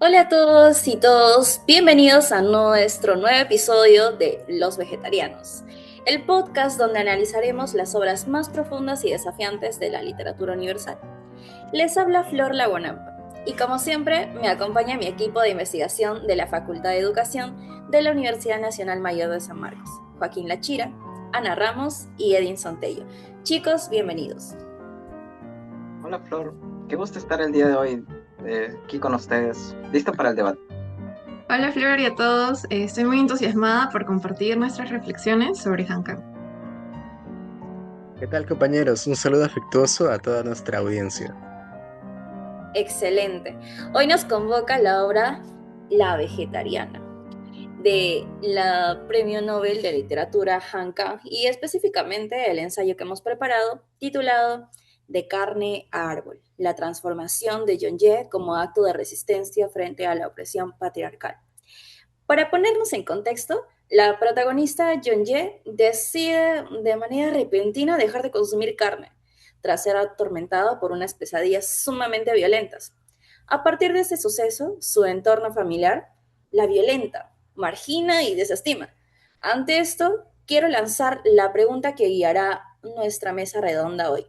Hola a todos y todos, bienvenidos a nuestro nuevo episodio de Los Vegetarianos, el podcast donde analizaremos las obras más profundas y desafiantes de la literatura universal. Les habla Flor Laguanampa y como siempre me acompaña mi equipo de investigación de la Facultad de Educación de la Universidad Nacional Mayor de San Marcos, Joaquín Lachira, Ana Ramos y Edinson Tello. Chicos, bienvenidos. Hola Flor, qué gusto estar el día de hoy aquí con ustedes, listo para el debate. Hola Flor y a todos, estoy muy entusiasmada por compartir nuestras reflexiones sobre Hankan. ¿Qué tal, compañeros? Un saludo afectuoso a toda nuestra audiencia. Excelente. Hoy nos convoca la obra La Vegetariana, de la Premio Nobel de Literatura Han Kang y específicamente el ensayo que hemos preparado titulado De carne a árbol, la transformación de Yonye como acto de resistencia frente a la opresión patriarcal. Para ponernos en contexto, la protagonista Yonye decide de manera repentina dejar de consumir carne, tras ser atormentada por unas pesadillas sumamente violentas. A partir de ese suceso, su entorno familiar la violenta, margina y desestima. Ante esto, quiero lanzar la pregunta que guiará nuestra mesa redonda hoy.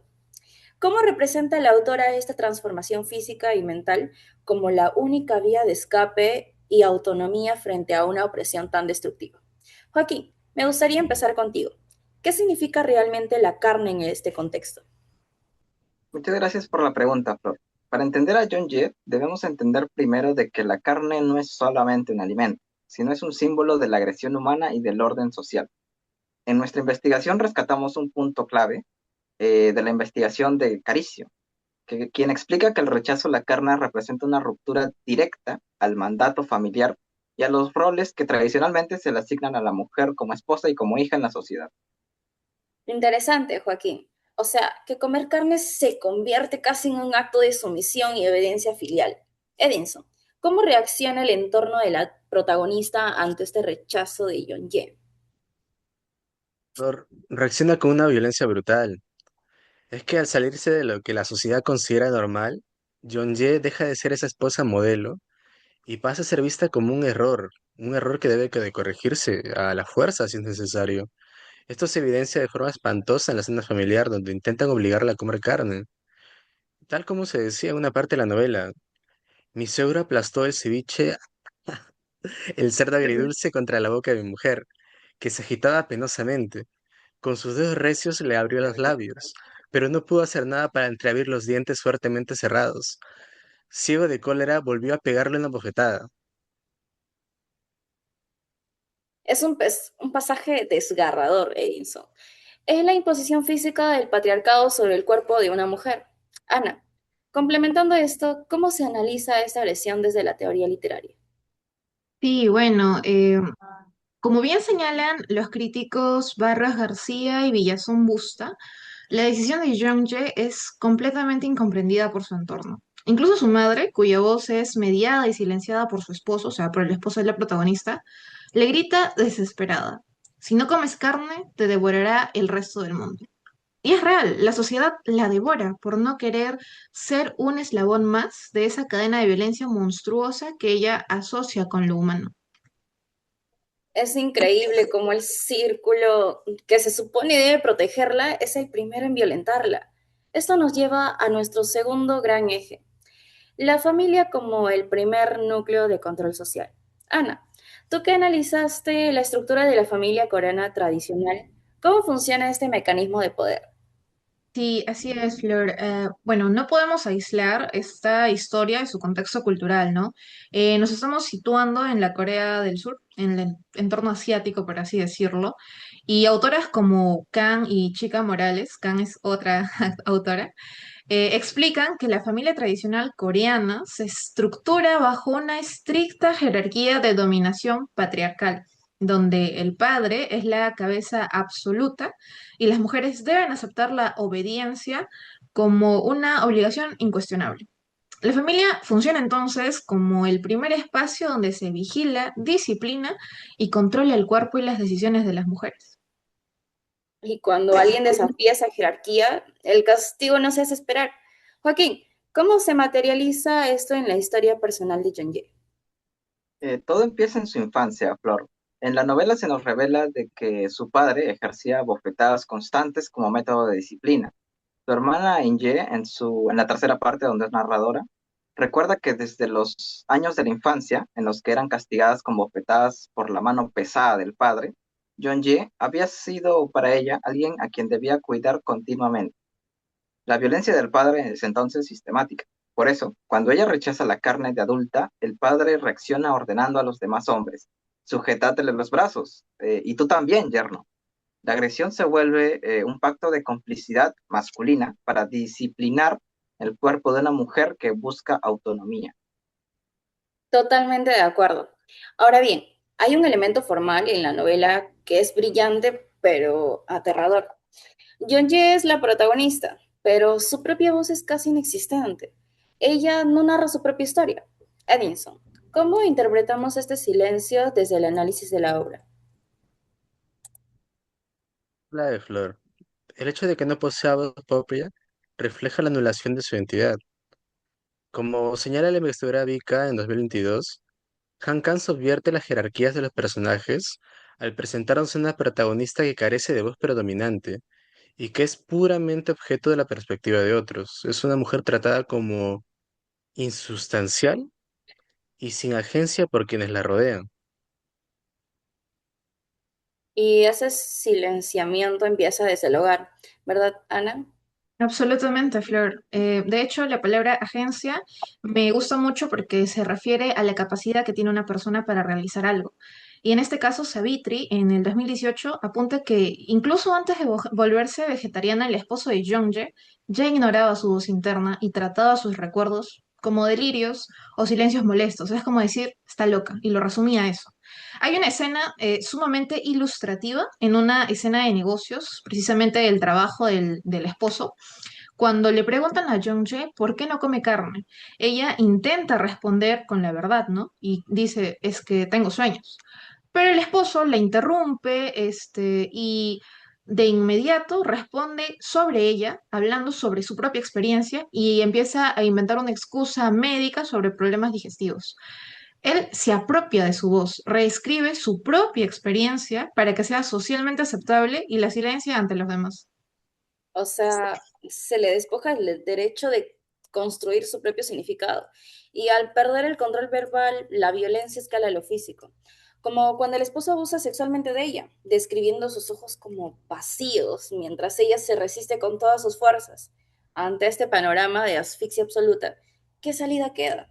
¿Cómo representa la autora esta transformación física y mental como la única vía de escape y autonomía frente a una opresión tan destructiva? Joaquín, me gustaría empezar contigo. ¿Qué significa realmente la carne en este contexto? Muchas gracias por la pregunta, Flor. Para entender a John Jett, debemos entender primero de que la carne no es solamente un alimento, sino es un símbolo de la agresión humana y del orden social. En nuestra investigación rescatamos un punto clave de la investigación de Caricio, quien explica que el rechazo a la carne representa una ruptura directa al mandato familiar y a los roles que tradicionalmente se le asignan a la mujer como esposa y como hija en la sociedad. Interesante, Joaquín. O sea, que comer carne se convierte casi en un acto de sumisión y obediencia filial. Edinson, ¿cómo reacciona el entorno de la protagonista ante este rechazo de Ye? Reacciona con una violencia brutal. Es que al salirse de lo que la sociedad considera normal, Ye deja de ser esa esposa modelo y pasa a ser vista como un error que debe de corregirse a la fuerza si es necesario. Esto se evidencia de forma espantosa en la escena familiar donde intentan obligarla a comer carne. Tal como se decía en una parte de la novela, mi suegro aplastó el ceviche, el cerdo agridulce contra la boca de mi mujer, que se agitaba penosamente. Con sus dedos recios le abrió los labios, pero no pudo hacer nada para entreabrir los dientes fuertemente cerrados. Ciego de cólera, volvió a pegarle una bofetada. Es un pasaje desgarrador, Edinson. Es la imposición física del patriarcado sobre el cuerpo de una mujer. Ana, complementando esto, ¿cómo se analiza esta agresión desde la teoría literaria? Sí, bueno, como bien señalan los críticos Barras García y Villazón Busta, la decisión de Jeong-jae es completamente incomprendida por su entorno. Incluso su madre, cuya voz es mediada y silenciada por su esposo, o sea, por el esposo de la protagonista, le grita desesperada: si no comes carne, te devorará el resto del mundo. Y es real, la sociedad la devora por no querer ser un eslabón más de esa cadena de violencia monstruosa que ella asocia con lo humano. Es increíble cómo el círculo que se supone debe protegerla es el primero en violentarla. Esto nos lleva a nuestro segundo gran eje, la familia como el primer núcleo de control social. Ana, tú que analizaste la estructura de la familia coreana tradicional, ¿cómo funciona este mecanismo de poder? Sí, así es, Flor. Bueno, no podemos aislar esta historia de su contexto cultural, ¿no? Nos estamos situando en la Corea del Sur, en el entorno asiático, por así decirlo, y autoras como Kang y Chica Morales, Kang es otra autora, explican que la familia tradicional coreana se estructura bajo una estricta jerarquía de dominación patriarcal, donde el padre es la cabeza absoluta y las mujeres deben aceptar la obediencia como una obligación incuestionable. La familia funciona entonces como el primer espacio donde se vigila, disciplina y controla el cuerpo y las decisiones de las mujeres. Y cuando alguien desafía esa jerarquía, el castigo no se hace esperar. Joaquín, ¿cómo se materializa esto en la historia personal de John Jay? Todo empieza en su infancia, Flor. En la novela se nos revela de que su padre ejercía bofetadas constantes como método de disciplina. Su hermana Inge, en la tercera parte donde es narradora, recuerda que desde los años de la infancia, en los que eran castigadas con bofetadas por la mano pesada del padre, John Ye había sido para ella alguien a quien debía cuidar continuamente. La violencia del padre es entonces sistemática. Por eso, cuando ella rechaza la carne de adulta, el padre reacciona ordenando a los demás hombres, sujétatele los brazos, y tú también, yerno. La agresión se vuelve un pacto de complicidad masculina para disciplinar el cuerpo de una mujer que busca autonomía. Totalmente de acuerdo. Ahora bien, hay un elemento formal en la novela que es brillante, pero aterrador. Yeonje es la protagonista, pero su propia voz es casi inexistente. Ella no narra su propia historia. Edinson, ¿cómo interpretamos este silencio desde el análisis de la obra? La de Flor. El hecho de que no posea voz propia refleja la anulación de su identidad. Como señala la investigadora Vika en 2022, Han Kang subvierte las jerarquías de los personajes al presentarnos una protagonista que carece de voz predominante y que es puramente objeto de la perspectiva de otros. Es una mujer tratada como insustancial y sin agencia por quienes la rodean. Y ese silenciamiento empieza desde el hogar, ¿verdad, Ana? Absolutamente, Flor. De hecho, la palabra agencia me gusta mucho porque se refiere a la capacidad que tiene una persona para realizar algo. Y en este caso, Savitri, en el 2018, apunta que incluso antes de volverse vegetariana, el esposo de Jongje ya ignoraba su voz interna y trataba sus recuerdos como delirios o silencios molestos. Es como decir, está loca, y lo resumía a eso. Hay una escena sumamente ilustrativa en una escena de negocios, precisamente del trabajo del esposo cuando le preguntan a Jung-jae por qué no come carne, ella intenta responder con la verdad, ¿no? Y dice, es que tengo sueños. Pero el esposo la interrumpe, y de inmediato responde sobre ella, hablando sobre su propia experiencia y empieza a inventar una excusa médica sobre problemas digestivos. Él se apropia de su voz, reescribe su propia experiencia para que sea socialmente aceptable y la silencia ante los demás. O sea, se le despoja el derecho de construir su propio significado. Y al perder el control verbal, la violencia escala a lo físico. Como cuando el esposo abusa sexualmente de ella, describiendo sus ojos como vacíos, mientras ella se resiste con todas sus fuerzas. Ante este panorama de asfixia absoluta, ¿qué salida queda?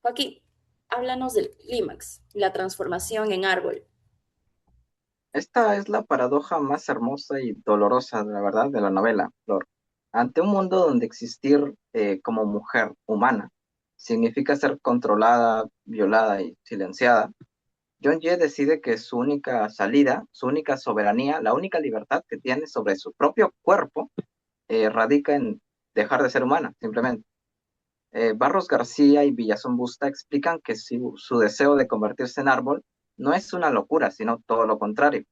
Joaquín, háblanos del clímax, la transformación en árbol. Esta es la paradoja más hermosa y dolorosa, la verdad, de la novela, Flor. Ante un mundo donde existir como mujer humana significa ser controlada, violada y silenciada, John Ye decide que su única salida, su única soberanía, la única libertad que tiene sobre su propio cuerpo, radica en dejar de ser humana, simplemente. Barros García y Villazón Busta explican que su deseo de convertirse en árbol no es una locura, sino todo lo contrario.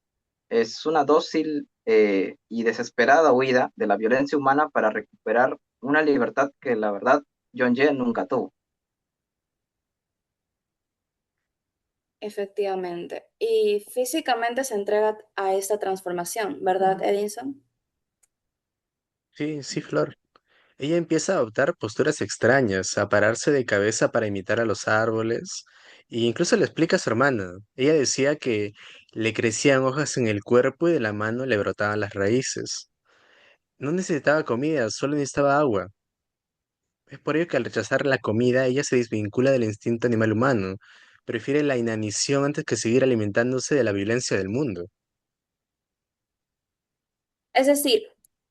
Es una dócil y desesperada huida de la violencia humana para recuperar una libertad que la verdad John Ye nunca tuvo. Efectivamente. Y físicamente se entrega a esta transformación, ¿verdad, Edinson? Sí, sí, Flor. Ella empieza a adoptar posturas extrañas, a pararse de cabeza para imitar a los árboles, e incluso le explica a su hermana. Ella decía que le crecían hojas en el cuerpo y de la mano le brotaban las raíces. No necesitaba comida, solo necesitaba agua. Es por ello que al rechazar la comida, ella se desvincula del instinto animal humano. Prefiere la inanición antes que seguir alimentándose de la violencia del mundo. Es decir,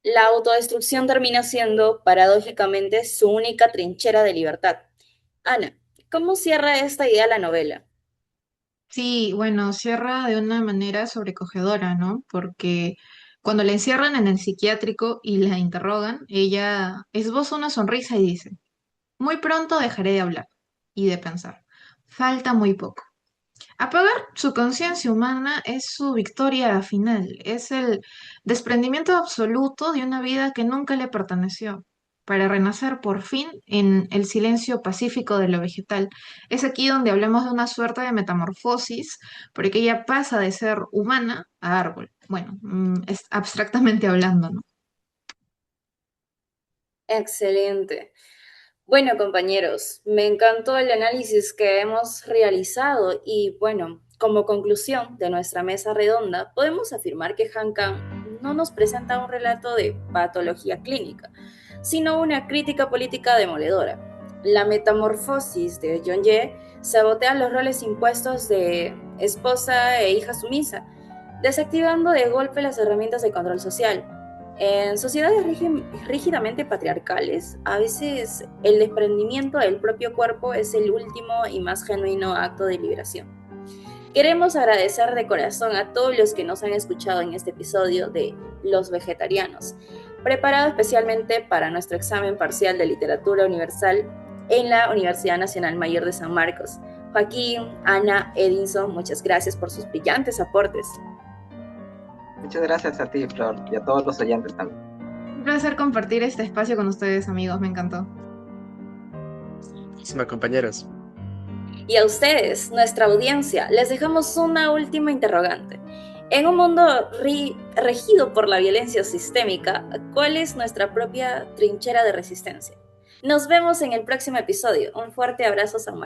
la autodestrucción termina siendo, paradójicamente, su única trinchera de libertad. Ana, ¿cómo cierra esta idea la novela? Sí, bueno, cierra de una manera sobrecogedora, ¿no? Porque cuando la encierran en el psiquiátrico y la interrogan, ella esboza una sonrisa y dice, muy pronto dejaré de hablar y de pensar. Falta muy poco. Apagar su conciencia humana es su victoria final, es el desprendimiento absoluto de una vida que nunca le perteneció. para renacer por fin en el silencio pacífico de lo vegetal. Es aquí donde hablamos de una suerte de metamorfosis, porque ella pasa de ser humana a árbol. Bueno, es abstractamente hablando, ¿no? Excelente. Bueno, compañeros, me encantó el análisis que hemos realizado y bueno, como conclusión de nuestra mesa redonda, podemos afirmar que Han Kang no nos presenta un relato de patología clínica, sino una crítica política demoledora. La metamorfosis de Yeon-jae sabotea los roles impuestos de esposa e hija sumisa, desactivando de golpe las herramientas de control social. En sociedades rígidamente patriarcales, a veces el desprendimiento del propio cuerpo es el último y más genuino acto de liberación. Queremos agradecer de corazón a todos los que nos han escuchado en este episodio de Los Vegetarianos, preparado especialmente para nuestro examen parcial de literatura universal en la Universidad Nacional Mayor de San Marcos. Joaquín, Ana, Edinson, muchas gracias por sus brillantes aportes. Muchas gracias a ti, Flor, y a todos los oyentes también. Un placer compartir este espacio con ustedes, amigos, me encantó. Muchísimas compañeros. Y a ustedes, nuestra audiencia, les dejamos una última interrogante. En un mundo regido por la violencia sistémica, ¿cuál es nuestra propia trinchera de resistencia? Nos vemos en el próximo episodio. Un fuerte abrazo, Samuel.